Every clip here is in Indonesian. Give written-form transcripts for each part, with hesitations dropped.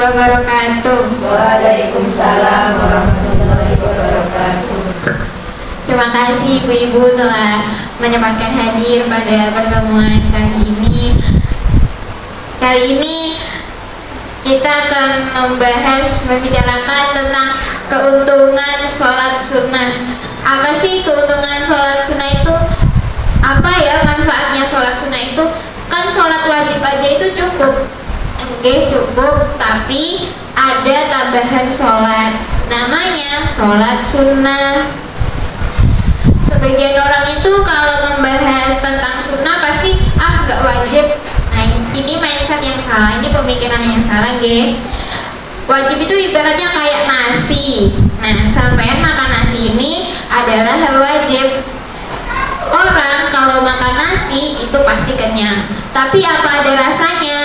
wabarakatuh. Waalaikumsalam warahmatullahi wabarakatuh. Terima kasih ibu-ibu telah menyempatkan hadir pada pertemuan kali ini. Kali ini kita akan membicarakan tentang keuntungan sholat sunnah. Apa sih keuntungan sholat sunnah itu? Apa ya manfaatnya sholat sunnah itu? Kan sholat wajib aja itu cukup. Oke, cukup, tapi ada tambahan sholat, namanya sholat sunnah. Sebagian orang itu kalau membahas tentang sunnah pasti gak wajib. Nah, ini mindset yang salah, ini pemikiran yang salah, ge. Wajib itu ibaratnya kayak nasi. Nah, sampean makan nasi ini adalah hal wajib. Orang kalau makan nasi itu pasti kenyang, tapi apa ada rasanya?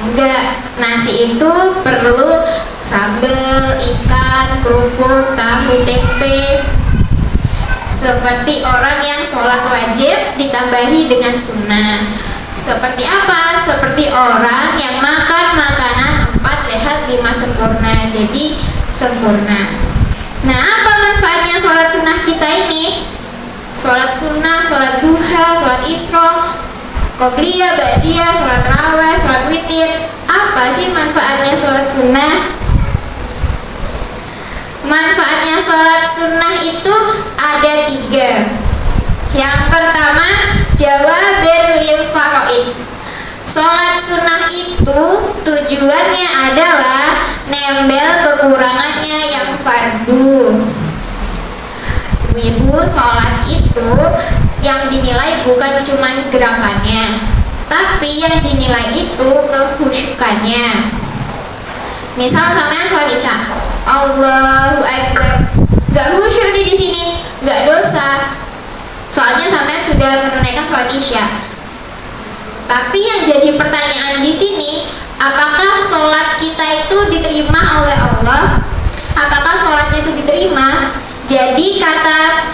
Enggak. Nasi itu perlu sambal, ikan, kerupuk, tahu, tempe. Seperti orang yang sholat wajib ditambahi dengan sunnah. Seperti apa? Seperti orang yang makan makanan 4 sehat 5 sempurna, jadi sempurna. Nah, apa manfaatnya sholat sunnah kita ini? Sholat sunnah, sholat duha, sholat isra, qobliyah, ba'diyah, sholat raweh, sholat witir. Apa sih manfaatnya sholat sunnah? Manfaatnya sholat sunnah itu ada 3. Yang pertama, jawabir lil faraid. Sholat sunnah itu tujuannya adalah nembel kekurangannya yang fardu. Ibu, sholat itu yang dinilai bukan cuma gerakannya, tapi yang dinilai itu kekhusyukannya. Misal sampean sholat isya, Allahu Akbar, gak khusyuk di sini, gak dosa. Soalnya sampean sudah menunaikan sholat isya. Tapi yang jadi pertanyaan di sini, apakah sholat kita itu diterima oleh Allah? Apakah sholatnya itu diterima? Jadi kata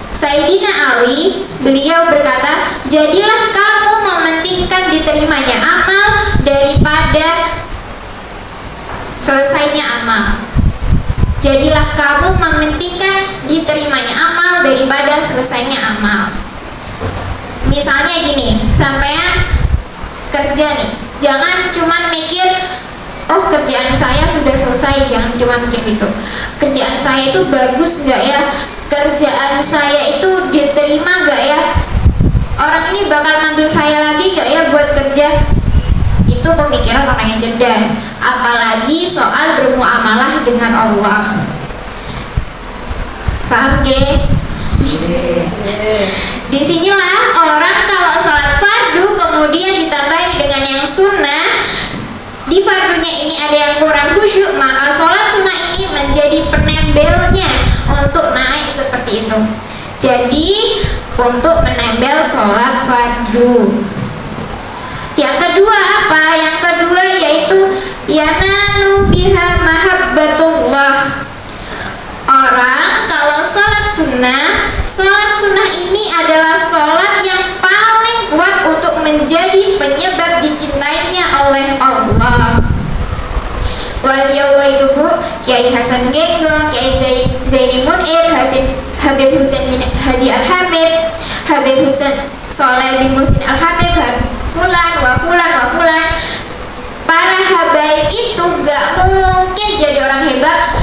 Sayyidina Ali, beliau berkata, jadilah kamu mementingkan diterimanya amal daripada selesainya amal. Jadilah kamu mementingkan diterimanya amal daripada selesainya amal. Misalnya gini, sampean kerja nih, jangan cuma mikir, oh kerjaan saya sudah selesai, jangan cuma mikir itu. Kerjaan saya itu bagus gak ya? Kerjaan saya itu diterima gak ya? Orang ini bakal manggil saya lagi gak ya buat kerja? Itu pemikiran orang yang cerdas. Apalagi soal bermuamalah dengan Allah. Paham ge? Disinilah orang kalau sholat fardu kemudian ditambahi dengan yang sunnah, di fardunya ini ada yang kurang khusyuk, maka sholat sunnah ini menjadi penembelnya untuk naik seperti itu. Jadi untuk menembel sholat fardu. Yang kedua apa? Yang kedua yaitu yananu biha mahabbatullah. Orang kalau sholat sunnah ini adalah sholat yang paling kuat untuk menjadi penyebab dicintainya oleh Allah. Beliau itu Bu Kiai Hasan Genggong, Kiai Zaini Munib, Habib Husain bin Hadi Al-Habib, Habib Husain Soleh bin Musin Al-Habib, fulan wa fulan wa fulan. Para habaib itu gak mungkin jadi orang hebat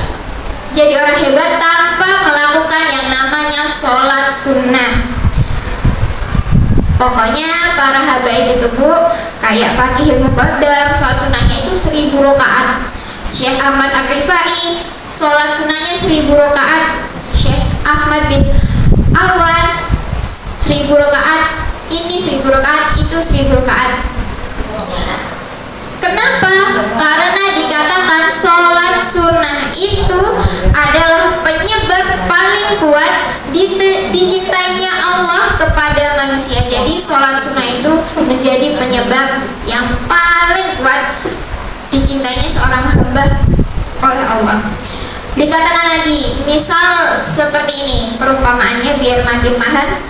tanpa melakukan yang namanya sholat sunnah. Pokoknya para habaib itu Bu, kayak Fakihil Muqaddam, sholat sunnahnya itu 1000 rakaat. Syekh Ahmad Ar-Rifai, sholat sunnahnya 1000 rakaat. Syekh Ahmad bin Alwan 1000 rakaat. Ini 1000 rakaat, itu 1000 rakaat. Kenapa? Karena dikatakan sholat sunnah itu adalah penyebab paling kuat dicintainya Allah kepada manusia. Jadi sholat sunnah itu menjadi penyebab yang paling kuat dicintainya seorang hamba oleh Allah. Dikatakan lagi, misal seperti ini perumpamaannya biar makin paham.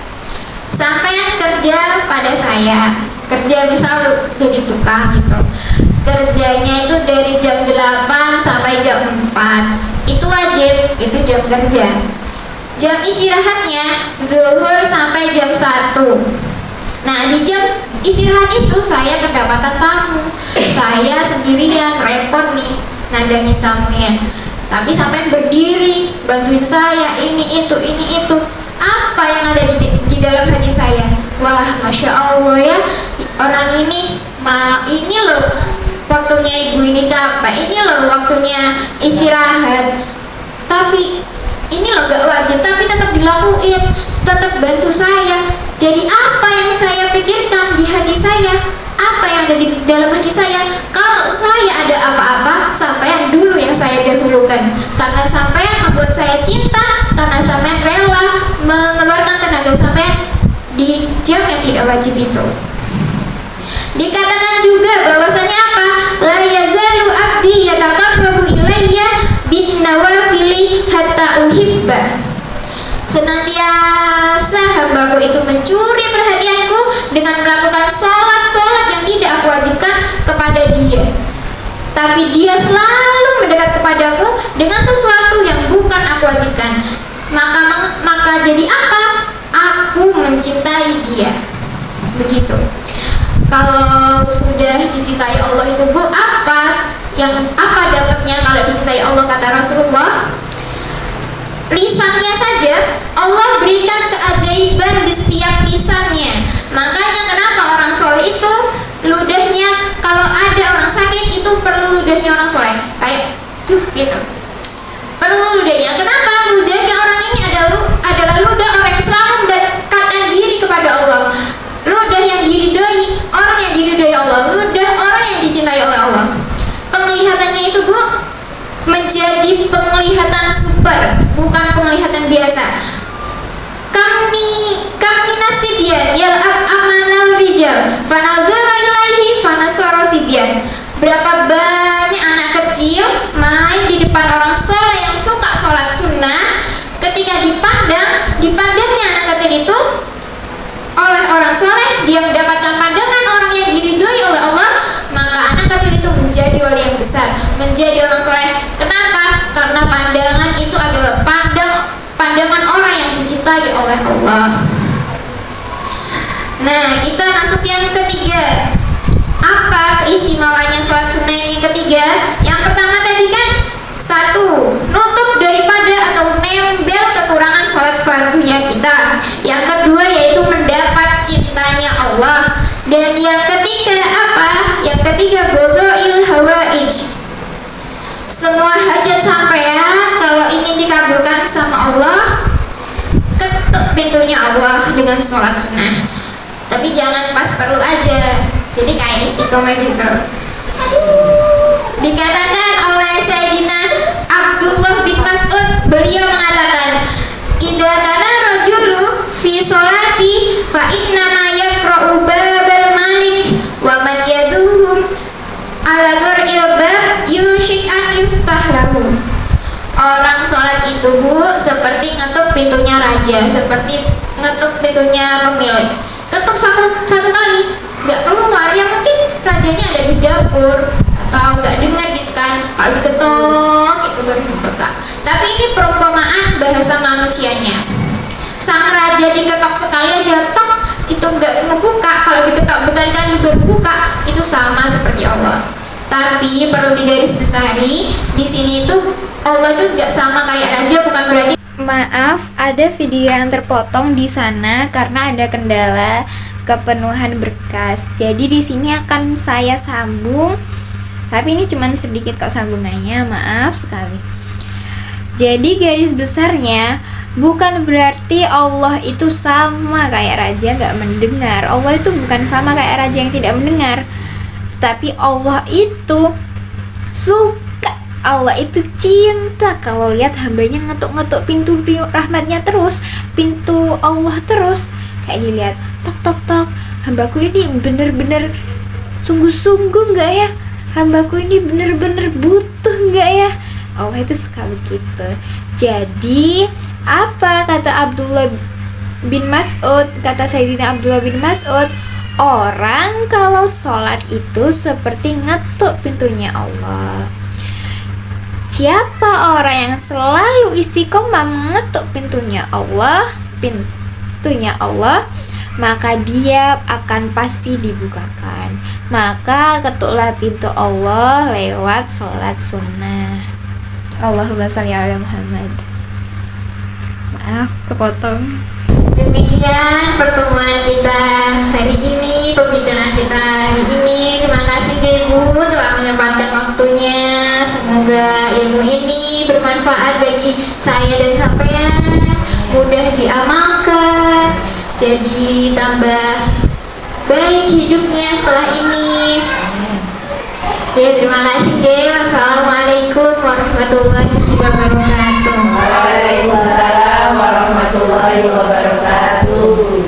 Sampean kerja pada saya, kerja misal jadi tukang gitu. kerjanya itu dari jam 8 sampai jam 4. Itu wajib, itu jam kerja. Jam istirahatnya zuhur sampai jam 1. Nah, di jam istirahat itu saya kedapatan tamu. Saya sendirian, repot nih nandangin tamunya. Tapi sampai berdiri, bantuin saya, ini itu. Apa yang ada di dalam hati saya? Wah, Masya Allah ya, orang ini, ini loh waktunya ibu ini capek, ini loh waktunya istirahat. Tapi ini loh gak wajib, tapi tetap dilakuin, tetap bantu saya. Jadi apa yang saya pikirkan di hati saya, apa yang ada di dalam hati saya, kalau saya ada apa-apa, sampean dulu yang saya dahulukan. Karena sampean membuat saya cinta, karena sampean rela mengeluarkan tenaga sampean di jam yang tidak wajib itu. Dikatakan juga bahwasanya apa? La yazalu abdi yataqarrabu ilayya bin nawafili hatta uhibba. Senantiasa hambaku itu mencuri perhatianku dengan melakukan sholat yang tidak aku wajibkan kepada dia. Tapi dia selalu mendekat kepadaku dengan sesuatu yang bukan aku wajibkan. Maka jadi apa? Aku mencintai dia. Begitu. Kalau sudah dicintai Allah itu Bu, apa dapatnya kalau dicintai Allah, kata Rasulullah? Lisannya saja Allah berikan keajaiban di setiap lisannya. Makanya kenapa orang soleh itu ludahnya, kalau ada orang sakit itu perlu ludahnya orang soleh, kayak tuh gitu, perlu ludahnya. Kenapa? Ludahnya orang ini adalah ludah orang yang selalu mendekatkan diri kepada Allah, ludah yang diridhoi, orang yang diridhoi Allah, ludah orang yang dicintai oleh Allah. Penglihatannya itu Bu menjadi penglihatan super, bukan penglihatan biasa. Kami nasibyan yal'ab amanal rijal fanadzara ilaihi fanasara sibyan. Berapa banyak anak kecil main di depan orang soleh yang suka sholat sunnah, ketika dipandangnya anak kecil itu oleh orang soleh, dia mendapatkan pandangan orang yang diridhoi oleh Allah, maka anak kecil itu menjadi wali yang besar, menjadi orang soleh. Kenapa? Karena pandangan itu adalah pandangan orang yang dicintai oleh Allah. Nah, kita masuk yang ketiga. Apa keistimewaannya sholat sunnah ini? Yang ketiga, yang pertama tadi kan satu, nutup daripada atau nembel kekurangan sholat fardunya kita. Yang kedua yaitu mendapat cintanya Allah. Dan yang ketiga apa? Yang ketiga godoil hawaij. Semua hajat sampean kalau ingin dikabulkan sama Allah, ketuk pintunya Allah dengan sholat sunnah. Tapi jangan pas perlu aja, jadi kayak istiqomah gitu. Dikatakan oleh Sayyidina Abdullah bin Mas'ud, beliau mengatakan, idza kana rajulu fi sholati fa inna ma yaqra'u babal malik wa man yaduhum ala gharil bab yushik an yuftah lahu. Orang sholat itu Bu seperti ngetuk pintunya raja, seperti ngetuk pintunya pemilik. Ketuk satu kali, nggak keluar, ya mungkin rajanya ada di dapur atau nggak dengar gitu kan. Kalau diketok itu baru dibuka. Tapi ini perumpamaan bahasa manusianya. Sang raja diketok sekali aja, tok, itu nggak ngebuka. Kalau diketok berkali-kali baru buka, itu sama seperti Allah. Tapi perlu digarisbawahi di sini tuh Allah tuh nggak sama kayak raja, bukan berarti. Maaf, ada video yang terpotong di sana karena ada kendala kepenuhan berkas. Jadi di sini akan saya sambung, tapi ini cuma sedikit kok sambungannya, maaf sekali. Jadi garis besarnya bukan berarti Allah itu sama kayak raja nggak mendengar. Allah itu bukan sama kayak raja yang tidak mendengar, tetapi Allah itu suka, Allah itu cinta kalau lihat hambanya ngetuk-ngetuk pintu rahmatnya terus, pintu Allah terus, kayak dilihat tok tok tok, hambaku ini bener-bener sungguh-sungguh nggak ya, hambaku ini bener-bener butuh nggak ya. Allah itu suka begitu. Jadi apa kata Abdullah bin Mas'ud, kata Sayyidina Abdullah bin Mas'ud, orang kalau sholat itu seperti ngetuk pintunya Allah. Siapa orang yang selalu istiqomah mengetuk pintunya Allah, maka dia akan pasti dibukakan. Maka ketuklah pintu Allah lewat sholat sunnah. Allahumma sholli ala Muhammad. Maaf, kepotong. Demikian pertemuan kita hari ini, pembicaraan kita hari ini. Terima kasih Ibu telah menyempatkan waktunya. Semoga ilmu ini bermanfaat bagi saya dan sampean, mudah diamalkan, jadi tambah baik hidupnya setelah ini. Ya, terima kasih. Wassalamualaikum warahmatullahi wabarakatuh. Waalaikumsalam warahmatullahi wabarakatuh.